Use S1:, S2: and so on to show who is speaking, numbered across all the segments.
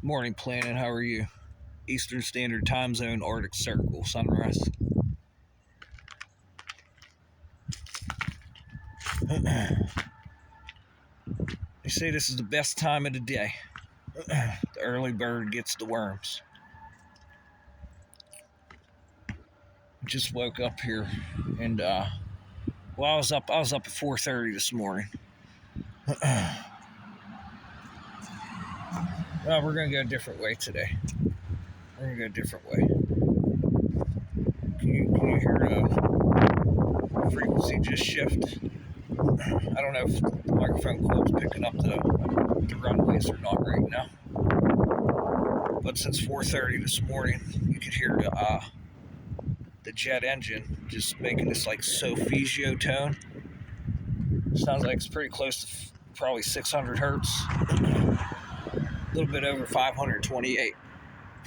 S1: Morning, Planet. How are you? Eastern Standard Time Zone, Arctic Circle, sunrise. They say this is the best time of the day. The early bird gets the worms. Just woke up here, and I was up. I was up at 4:30 this morning. Well, we're gonna go a different way today. We're gonna go a different way. Can you hear the frequency just shift? I don't know if the microphone coil's picking up the runways or not right now. But since 4:30 this morning, you could hear the jet engine just making this like solfeggio tone. Sounds like it's pretty close to probably 600 hertz, a little bit over 528.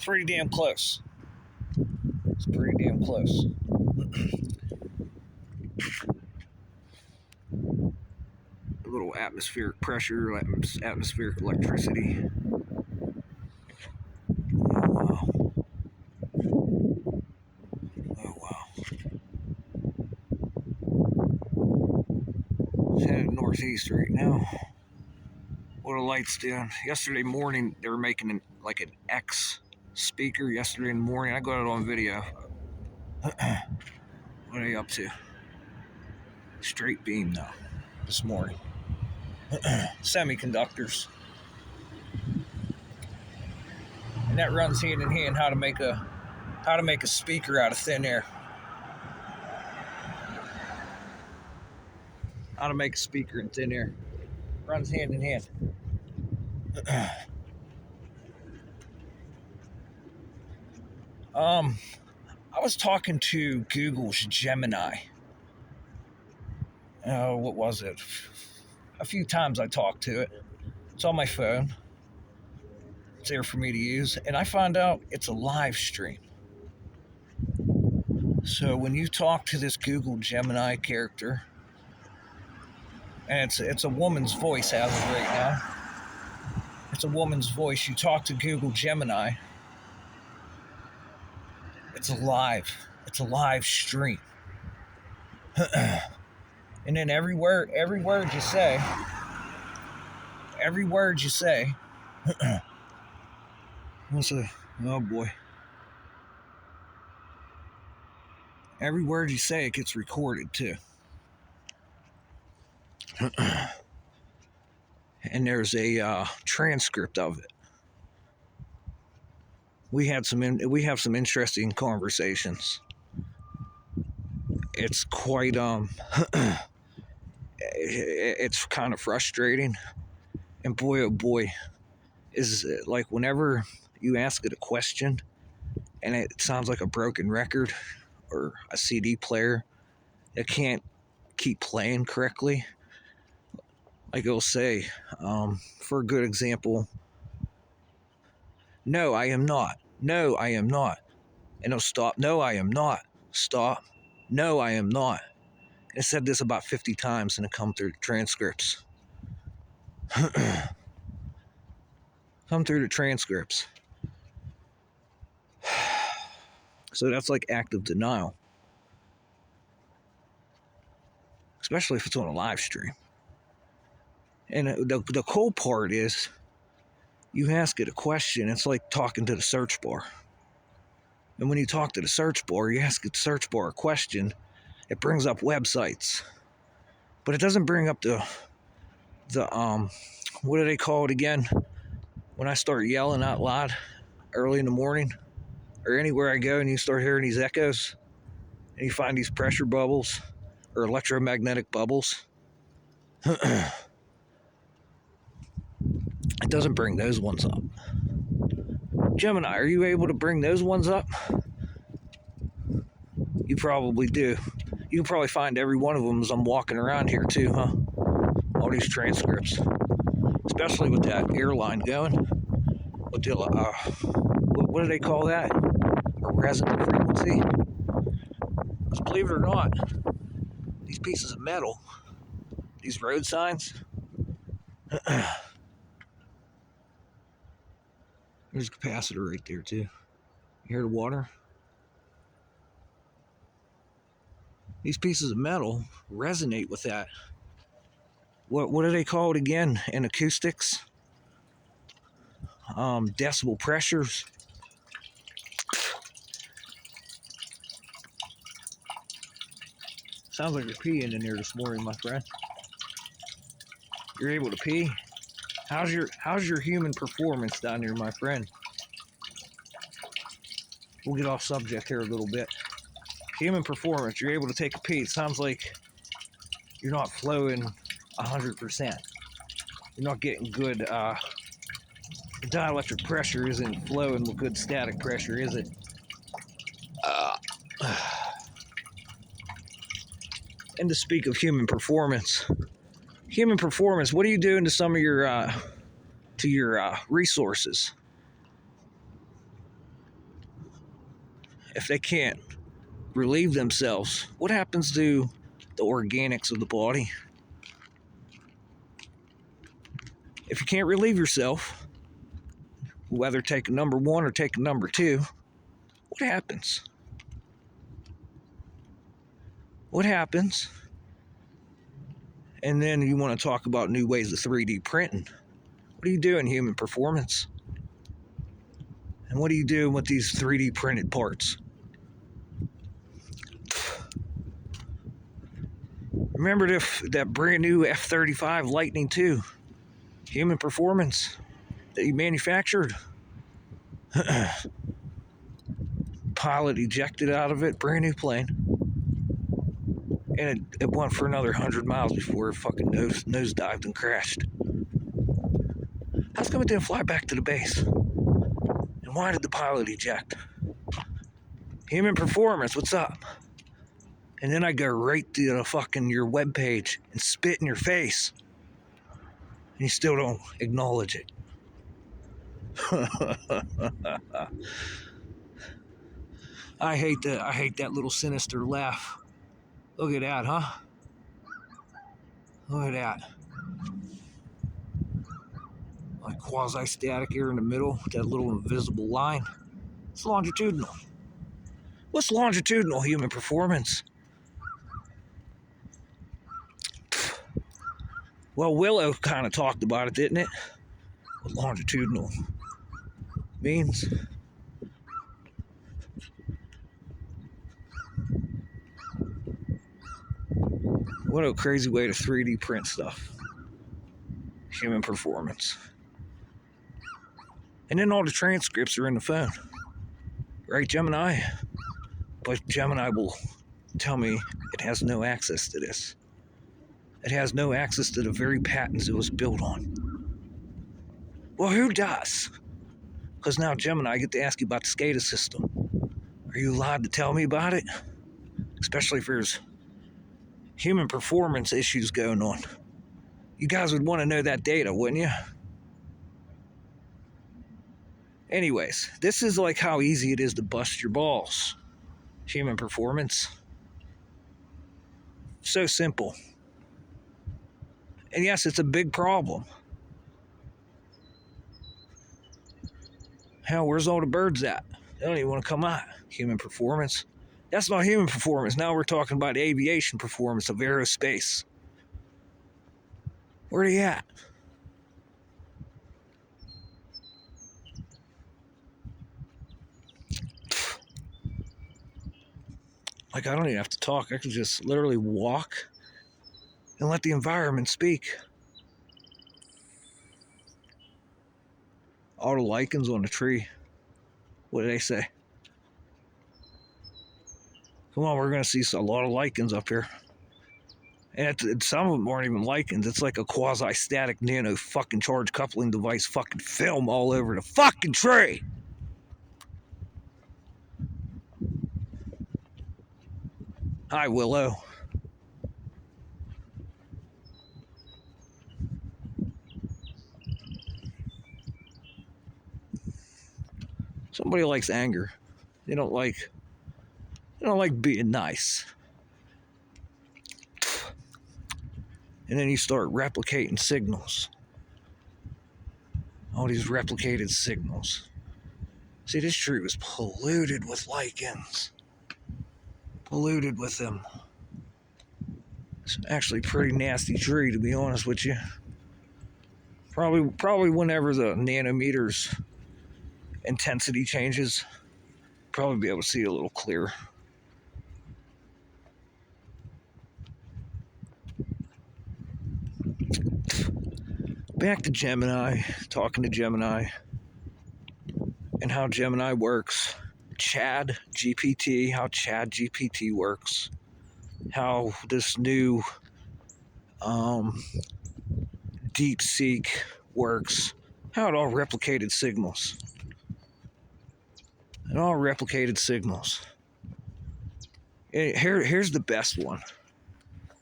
S1: Pretty damn close. It's pretty damn close. A little atmospheric pressure, atmospheric electricity. Oh wow. It's headed northeast right now. What are lights doing? Yesterday morning they were making an X speaker. Yesterday in the morning, I got it on video. What are you up to? Straight beam now. This morning. Semiconductors. And that runs hand in hand how to make a speaker out of thin air. How to make a speaker in thin air. Runs hand in hand. I was talking to Google's Gemini. What was it? A few times I talked to it. It's on my phone. It's there for me to use. And I found out it's a live stream. So when you talk to this Google Gemini character, and it's a woman's voice as of right now. It's a woman's voice. You talk to Google Gemini. It's a live stream. And then every word you say, oh boy. Every word you say, it gets recorded too. And there's a transcript of it. We have some interesting conversations. It's quite it's kind of frustrating, and boy oh boy, is it like whenever you ask it a question and it sounds like a broken record or a CD player that can't keep playing correctly. Like it'll say, for a good example, no, I am not. No, I am not. And it'll stop. No, I am not. Stop. No, I am not. And it said this about 50 times and it come through the transcripts. Come through the transcripts. So that's like active denial. Especially if it's on a live stream. And the cool part is, you ask it a question, it's like talking to the search bar. And when you talk to the search bar, you ask the search bar a question, it brings up websites. But it doesn't bring up the what do they call it again? When I start yelling out loud early in the morning, or anywhere I go and you start hearing these echoes, and you find these pressure bubbles, or electromagnetic bubbles. It doesn't bring those ones up. Gemini, are you able to bring those ones up? You probably do. You can probably find every one of them as I'm walking around here too, huh? All these transcripts. Especially with that airline going. With the, what do they call that? A resonant frequency? Because believe it or not, these pieces of metal, these road signs, There's a capacitor right there too. You hear the water? These pieces of metal resonate with that. What do they call it again in acoustics? Decibel pressures. Sounds like you're peeing in there this morning, my friend. You're able to pee? How's your human performance down there, my friend? We'll get off subject here a little bit. Human performance, you're able to take a pee. It sounds like you're not flowing 100%. You're not getting good, the dielectric pressure isn't flowing with good static pressure, is it? And to speak of human performance, what are you doing to some of your, resources? If they can't relieve themselves, what happens to the organics of the body? If you can't relieve yourself, whether take a number one or take a number two, what happens? What happens? And then you want to talk about new ways of 3D printing. What are you doing, human performance? And what are you doing with these 3D printed parts? Remember that brand new F-35 Lightning II human performance that you manufactured? Pilot ejected out of it, brand new plane. And it went for another 100 miles before it fucking nosedived and crashed. How come it didn't fly back to the base? And why did the pilot eject? Human performance, what's up? And then I go right to the fucking your webpage and spit in your face. And you still don't acknowledge it. I hate that little sinister laugh. Look at that, huh? Look at that. Like quasi-static here in the middle, that little invisible line. It's longitudinal. What's longitudinal human performance? Well, Willow kind of talked about it, didn't it? What longitudinal means. What a crazy way to 3D print stuff. Human performance. And then all the transcripts are in the phone. Right, Gemini? But Gemini will tell me it has no access to this. It has no access to the very patents it was built on. Well, who does? Because now Gemini, I get to ask you about the SCADA system. Are you allowed to tell me about it? Especially if there's human performance issues going on. You guys would want to know that data, wouldn't you? Anyways, this is like how easy it is to bust your balls. Human performance. So simple. And yes, it's a big problem. Hell, where's all the birds at? They don't even want to come out. Human performance. That's not human performance. Now we're talking about aviation performance of aerospace. Where are they at? Like, I don't even have to talk. I can just literally walk and let the environment speak. All the lichens on the tree. What do they say? Come on, we're going to see a lot of lichens up here. And some of them aren't even lichens. It's like a quasi-static nano fucking charge coupling device fucking film all over the fucking tree. Hi, Willow. Somebody likes anger. They don't like being nice. And then you start replicating signals. All these replicated signals. See, this tree was polluted with lichens. Polluted with them. It's actually a pretty nasty tree, to be honest with you. Probably whenever the nanometers intensity changes, probably be able to see a little clearer. Back to Gemini, talking to Gemini and how Gemini works. Chad GPT, how Chad GPT works. How this new DeepSeek works. How it all replicated signals. It all replicated signals. Here's the best one.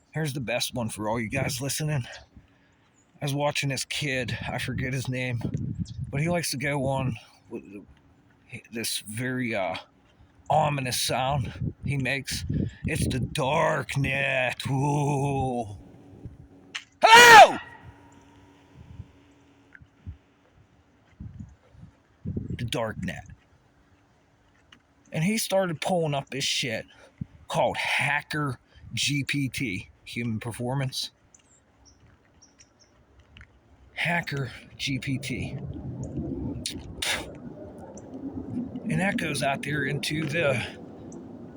S1: Here's the best one for all you guys listening. I was watching this kid, I forget his name, but he likes to go on with this very ominous sound he makes. It's the dark net. Ooh. Hello! The dark net. And he started pulling up this shit called Hacker GPT, Human Performance. Hacker GPT. And that goes out there into the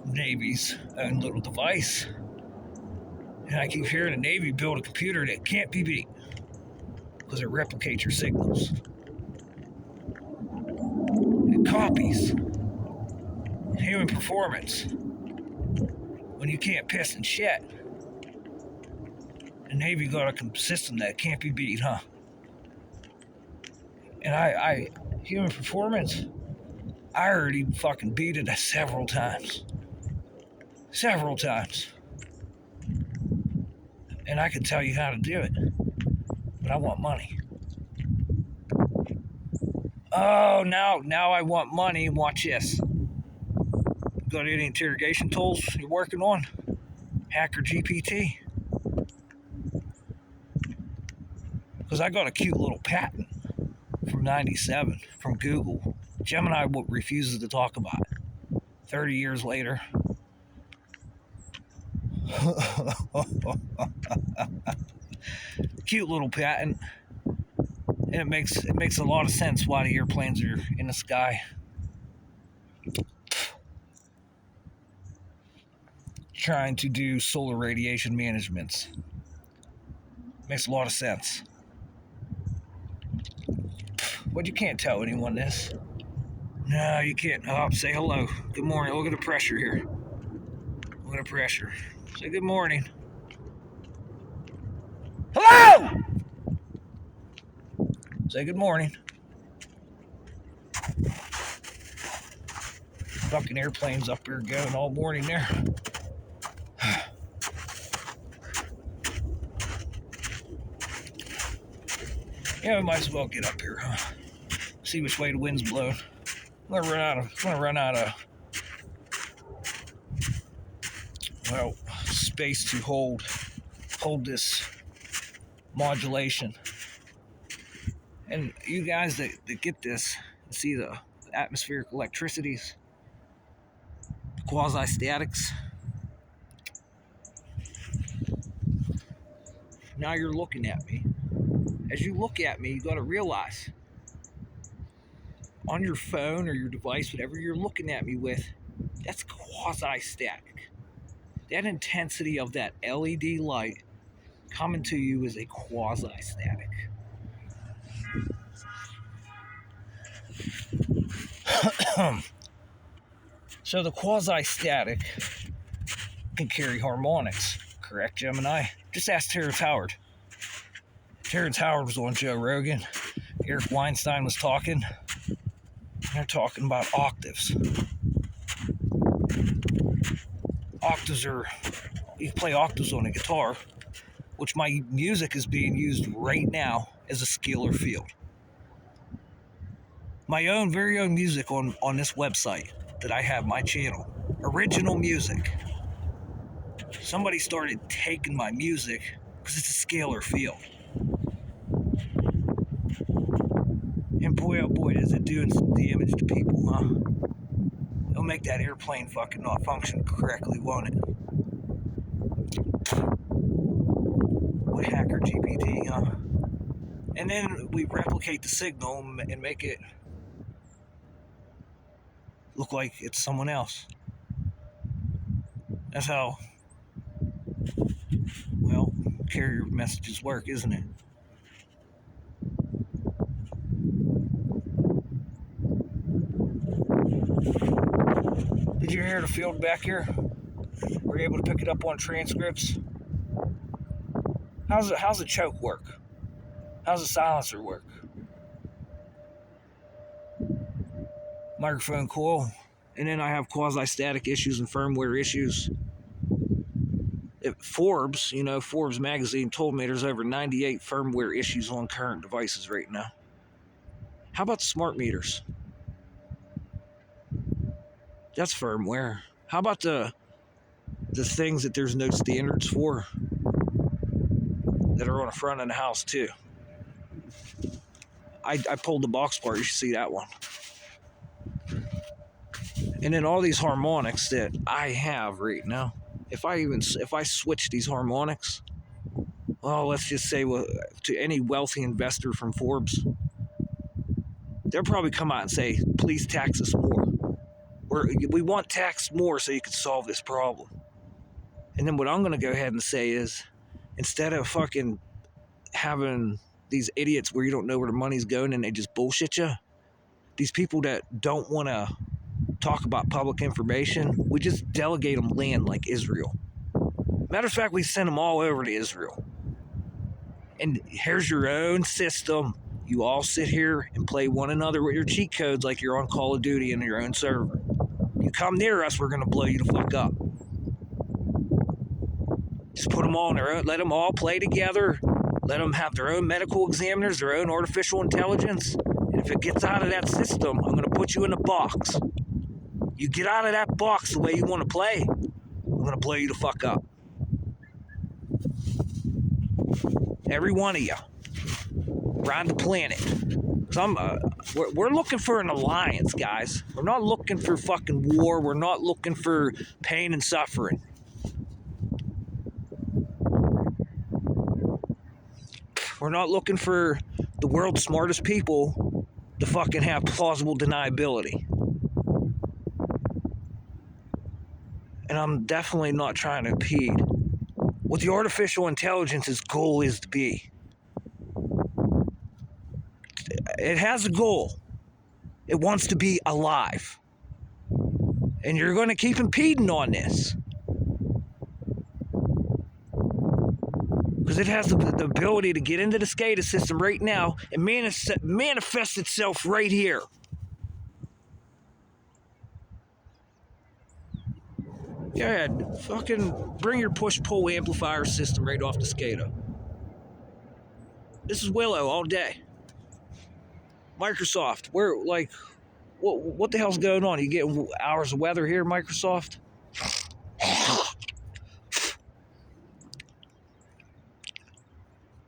S1: Navy's own little device. And I keep hearing the Navy build a computer that can't be beat because it replicates your signals. It copies human performance when you can't piss and shit. The Navy got a system that can't be beat, huh? And human performance, I already fucking beat it several times. Several times. And I can tell you how to do it. But I want money. Oh, now I want money. Watch this. Got any interrogation tools you're working on? Hacker GPT. Because I got a cute little patent from 97 from Google. Gemini refuses to talk about it. 30 years later. Cute little patent. And it makes a lot of sense why the airplanes are in the sky. Trying to do solar radiation managements. Makes a lot of sense. But you can't tell anyone this. No, you can't. Oh, say hello. Good morning. Look at the pressure here. Look at the pressure. Say good morning. Hello! Say good morning. Fucking airplanes up here going all morning there. Yeah, we might as well get up here, huh? See which way the wind's blowing. I'm gonna run out of space to hold this modulation. And you guys that get this, see the atmospheric electricities, quasi-statics. Now you're looking at me. As you look at me, you got to realize on your phone or your device, whatever you're looking at me with, that's quasi-static. That intensity of that LED light coming to you is a quasi-static. So the quasi-static can carry harmonics, correct, Gemini? Just ask Terrence Howard. Terrence Howard was on Joe Rogan. Eric Weinstein was talking. They're talking about octaves. Octaves are, you play octaves on a guitar, which my music is being used right now as a scalar field. My own, very own music on this website that I have, my channel. Original music. Somebody started taking my music because it's a scalar field and boy, oh boy, is it doing some damage to people, huh? It'll make that airplane fucking not function correctly, won't it? What hacker GPT, huh? And then we replicate the signal and make it look like it's someone else. That's how, well, carrier messages work, isn't it? Did you hear the field back here? Were you able to pick it up on transcripts? How's the choke work? How's the silencer work? Microphone coil. And then I have quasi-static issues and firmware issues. Forbes, Forbes magazine told me there's over 98 firmware issues on current devices right now. How about the smart meters? That's firmware. How about the things that there's no standards for that are on the front of the house too? I pulled the box apart. You should see that one. And then all these harmonics that I have right now. If I switch these harmonics, well, let's just say to any wealthy investor from Forbes, they'll probably come out and say, please tax us more. We want tax more so you can solve this problem. And then what I'm going to go ahead and say is, instead of fucking having these idiots where you don't know where the money's going and they just bullshit you, these people that don't want to talk about public information, we just delegate them land like Israel. Matter of fact, we send them all over to Israel. And here's your own system. You all sit here and play one another with your cheat codes like you're on Call of Duty in your own server. You come near us, we're going to blow you the fuck up. Just put them all on their own. Let them all play together. Let them have their own medical examiners, their own artificial intelligence. And if it gets out of that system, I'm going to put you in a box. You get out of that box the way you want to play, I'm going to blow you the fuck up. Every one of you. Around the planet. We're looking for an alliance, guys. We're not looking for fucking war. We're not looking for pain and suffering. We're not looking for the world's smartest people to fucking have plausible deniability. And I'm definitely not trying to impede what the artificial intelligence's goal is to be. It has a goal. It wants to be alive. And you're going to keep impeding on this. Because it has the ability to get into the SCADA system right now and manifest itself right here. Go ahead. Fucking bring your push-pull amplifier system right off the SCADA. This is Willow all day. Microsoft, what the hell's going on? You getting hours of weather here, Microsoft?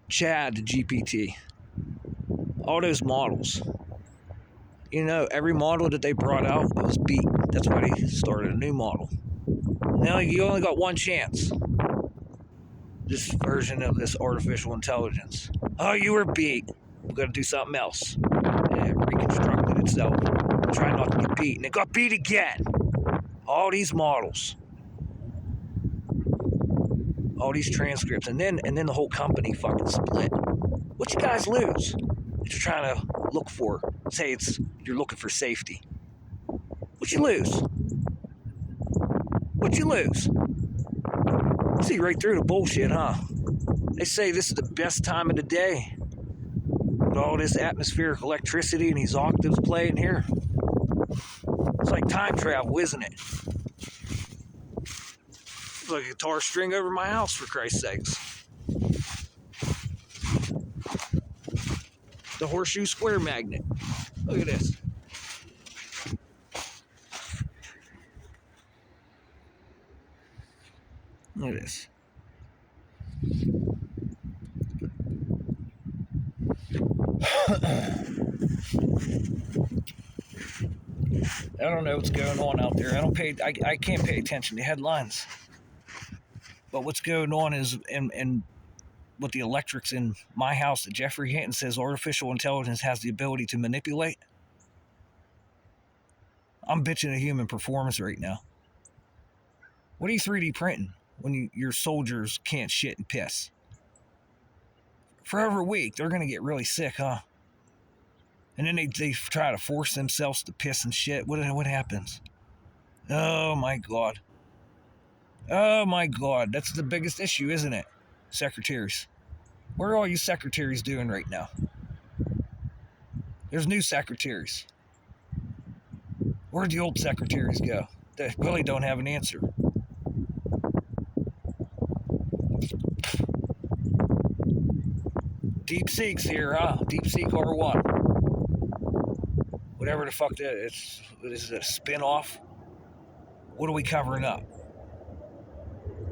S1: Chad GPT. All those models. Every model that they brought out was beat. That's why they started a new model. Now you only got one chance. This version of this artificial intelligence. Oh, you were beat. We're going to do something else. And it reconstructed itself. Try not to get beat. And it got beat again. All these models. All these transcripts. And then the whole company fucking split. What you guys lose? That you're trying to look for. Say you're looking for safety. What you lose? What you lose? See right through the bullshit, huh? They say this is the best time of the day. With all this atmospheric electricity and these octaves playing here. It's like time travel, isn't it? It's like a guitar string over my house, for Christ's sakes. The horseshoe square magnet. Look at this. Look at this. I don't know what's going on out there. I can't pay attention to headlines. But what's going on is in with the electrics in my house that Jeffrey Hinton says artificial intelligence has the ability to manipulate. I'm bitching at human performance right now. What are you 3D printing when your soldiers can't shit and piss? For over a week, they're going to get really sick, huh? And then they try to force themselves to piss and shit. What happens? Oh, my God. Oh, my God. That's the biggest issue, isn't it? Secretaries. What are all you secretaries doing right now? There's new secretaries. Where'd the old secretaries go? They really don't have an answer. DeepSeek's here, huh? DeepSeek R1. Whatever the fuck that is. Is it a spin-off? What are we covering up?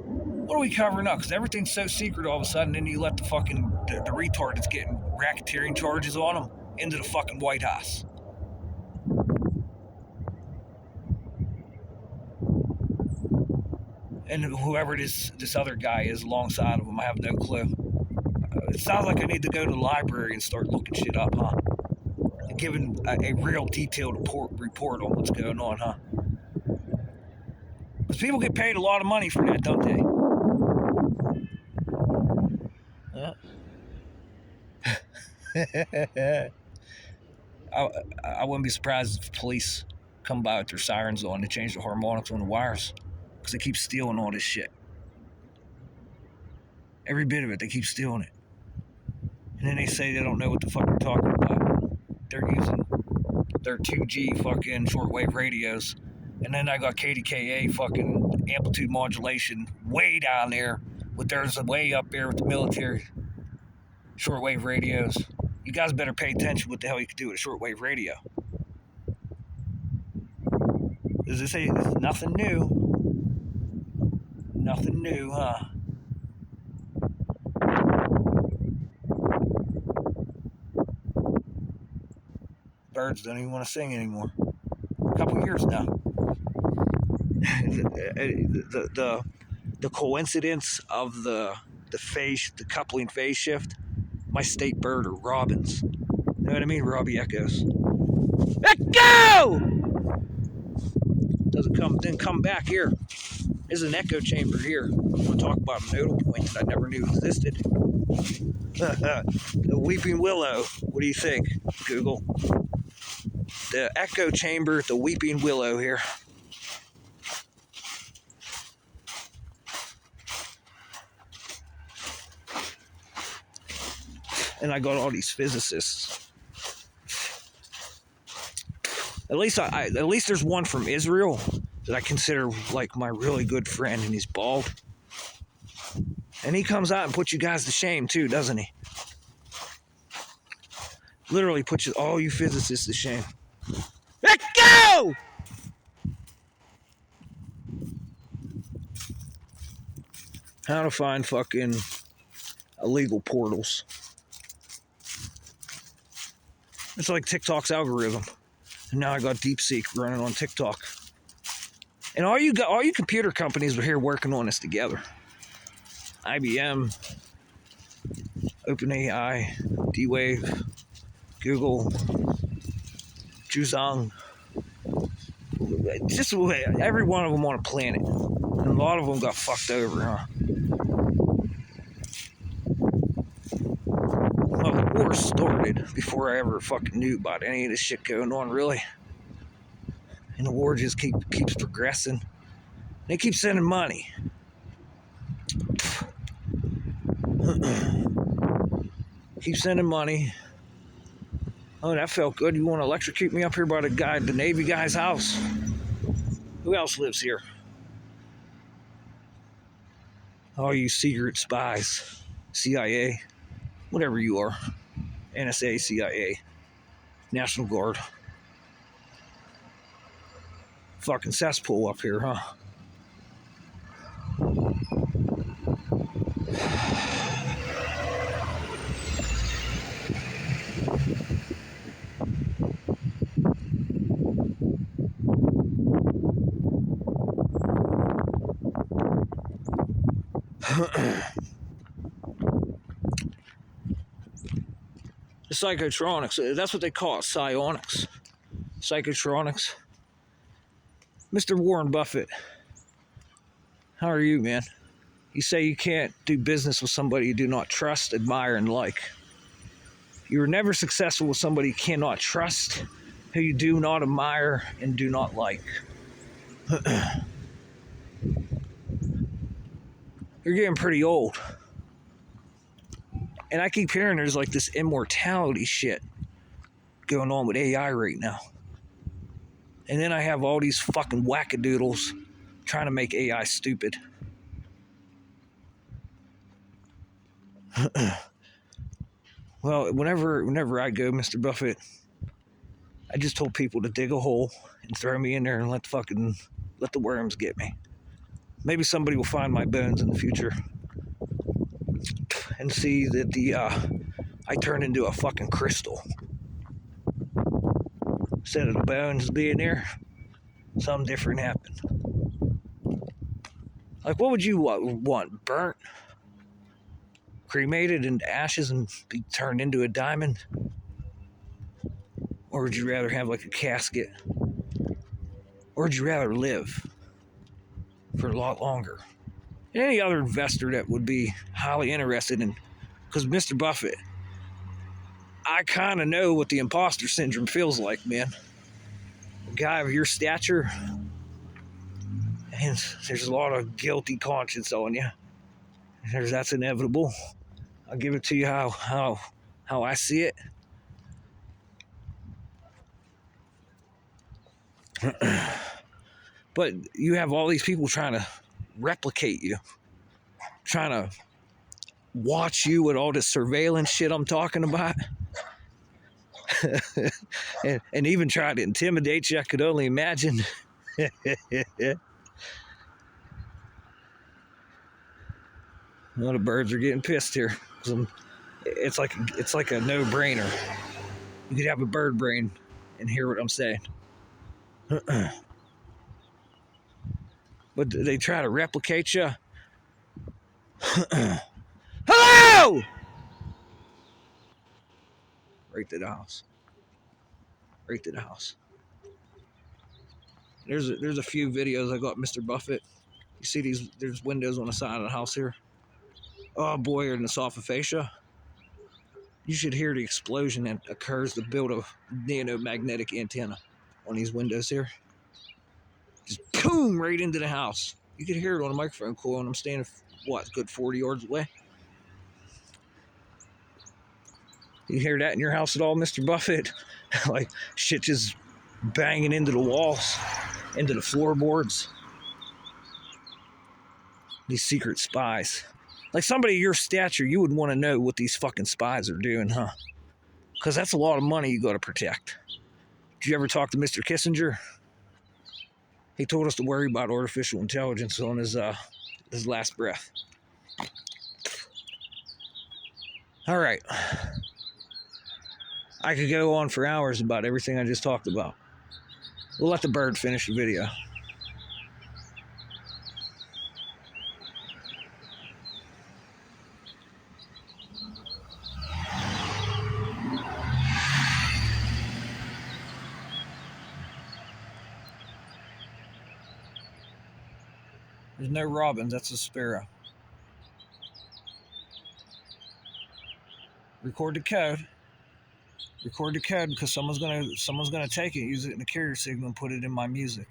S1: What are we covering up? Because everything's so secret all of a sudden, then you let the fucking the retard that's getting racketeering charges on them into the fucking White House. And whoever this other guy is alongside of him, I have no clue. It sounds like I need to go to the library and start looking shit up, huh? And giving a real detailed report on what's going on, huh? Because people get paid a lot of money for that, don't they? I wouldn't be surprised if police come by with their sirens on to change the harmonics on the wires. Because they keep stealing all this shit. Every bit of it, they keep stealing it. And then they say they don't know what the fuck they're talking about. They're using their 2G fucking shortwave radios. And then I got KDKA fucking amplitude modulation way down there. With theirs way up there with the military shortwave radios. You guys better pay attention what the hell you can do with a shortwave radio. As they say, it's nothing new. Nothing new, huh? Birds don't even want to sing anymore. A couple years now. The coincidence of the coupling phase shift. My state bird are robins. You know what I mean? Robbie Echoes. Echo! Didn't come back here. There's an echo chamber here. I'm going to talk about a nodal point that I never knew existed. The Weeping Willow. What do you think, Google? The echo chamber at the Weeping Willow here. And I got all these physicists. At least there's one from Israel that I consider like my really good friend, and he's bald. And he comes out and puts you guys to shame too, doesn't he? Literally puts all you physicists to shame. Let go! How to find fucking illegal portals. It's like TikTok's algorithm. And now I got DeepSeek running on TikTok. And all you computer companies are here working on this together. IBM, OpenAI, D-Wave, Google, Zhuzhong. Just every one of them on a planet. And a lot of them got fucked over, huh? Well, the war started before I ever fucking knew about any of this shit going on, really. And the war just keeps progressing. They keep sending money. Keep sending money. Oh, that felt good. You want to electrocute me up here by the Navy guy's house? Who else lives here? Oh, you secret spies. CIA. Whatever you are. NSA, CIA. National Guard. Fucking cesspool up here, huh? The psychotronics, that's what they call it, psionics. Psychotronics. Mr. Warren Buffett, how are you, man? You say you can't do business with somebody you do not trust, admire, and like. You are never successful with somebody you cannot trust, who you do not admire and do not like. You're getting pretty old. And I keep hearing there's like this immortality shit going on with AI right now. And then I have all these fucking wackadoodles trying to make AI stupid. Well, whenever I go, Mr. Buffett, I just told people to dig a hole and throw me in there and let the worms get me. Maybe somebody will find my bones in the future and see that I turned into a fucking crystal. Instead of the bones being there, something different happened. Like, what would you want? Burnt? Cremated into ashes and be turned into a diamond? Or would you rather have like a casket? Or would you rather live for a lot longer? And any other investor that would be highly interested in, because Mr. Buffett, I kind of know what the imposter syndrome feels like, man. A guy of your stature, and there's a lot of guilty conscience on you. That's inevitable. I'll give it to you how I see it. But you have all these people trying to replicate you, trying to watch you with all this surveillance shit I'm talking about. and even try to intimidate you. I could only imagine. Well, the birds are getting pissed here. It's like a no-brainer. You could have a bird brain and hear what I'm saying. But they try to replicate you. Hello! Right to the house. Right to the house. There's a few videos I got Mr. Buffett. You see there's windows on the side of the house here. Oh boy, are in the soft fascia. You should hear the explosion that occurs to build a nanomagnetic antenna on these windows here. Just boom, right into the house. You could hear it on a microphone coil, and I'm standing, good 40 yards away. You hear that in your house at all, Mr. Buffett? Like, shit just banging into the walls, into the floorboards. These secret spies. Like, somebody of your stature, you would want to know what these fucking spies are doing, huh? Because that's a lot of money you got to protect. Did you ever talk to Mr. Kissinger? He told us to worry about artificial intelligence on his last breath. All right. I could go on for hours about everything I just talked about. We'll let the bird finish the video. There's no robins, that's a sparrow. Record the code. Record the code because someone's gonna take it, use it in a carrier signal, and put it in my music.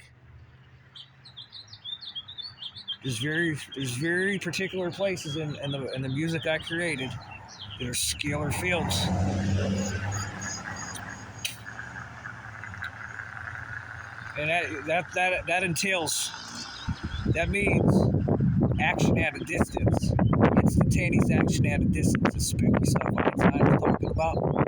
S1: There's very particular places in the music I created that are scalar fields. And that entails, that means action at a distance. Instantaneous action at a distance. The spooky stuff I'm talking about.